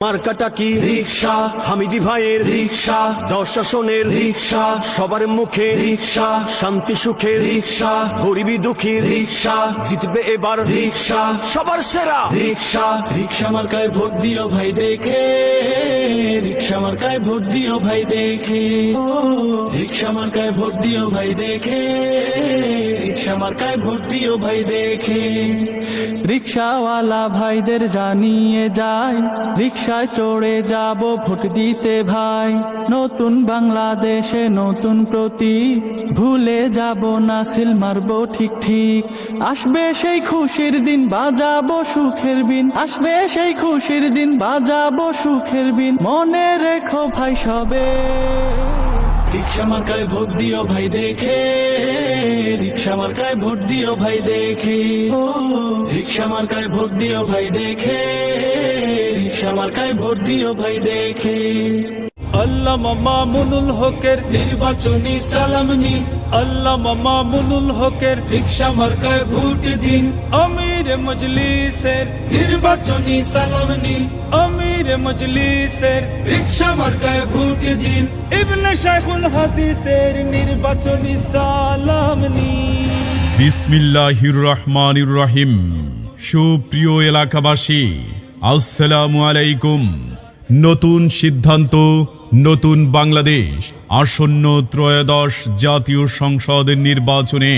মার্কাটা কি রিকশা, হামিদি ভাইয়ের রিকশা, 10 আসনের রিকশা, সবার মুখে রিকশা, শান্তি সুখে রিকশা, গরিবী দুঃখী রিকশা, জিতবে এবার রিকশা, সবার সেরা রিকশা। রিকশা মার্কায় ভোট দিও ভাই দেখে, রিকশা মার্কায় ভোট দিও ভাই দেখে, রিকশা মার্কায় ভোট দিও ভাই দেখে, রিকশা মার্কায় ভোট দিও ভাই দেখে। রিকশাওয়ালা ভাইদের জানিয়ে যায়, রিকশায় চড়ে যাব ভোট দিতে ভাই। নতুন বাংলাদেশে নতুন প্রতীক, ভুলে যাব না সিল মারবো ঠিক ঠিক। আসবে সেই খুশির দিন, বাজাবো সুখের বিন, আসবে সেই খুশির দিন, বাজাবো সুখের বিন, মনে রেখো ভাই সবে। রিকশা মার্কায় ভোট দিও ভাই দেখে, রিকশা মার্কায় ভোট দিও ভাই দেখে, রিকশা মার্কায় ভোট দিও ভাই দেখে, রিকশা মার্কায় ভোট দিও ভাই দেখে। আল্লামা মামুনুল হকের নির্বাচনী সালাম নিন, আল্লামা মামুনুল হকের রিকশা মার্কায় ভোট দিন। আমির মজলিসের নির্বাচনী সালাম নিন, আমির মজলিসের রিকশা মার্কায় ভোট দিন। ইবনে শাইখুল হাদিসের নির্বাচনী সালাম নিন। বিসমিল্লাহির রহমানির রহিম। সুপ্রিয় এলাকাবাসী, আসসালামু আলাইকুম। নতুন সিদ্ধান্ত, নতুন বাংলাদেশ। আসন্ন ত্রয়োদশ জাতীয় সংসদ নির্বাচনে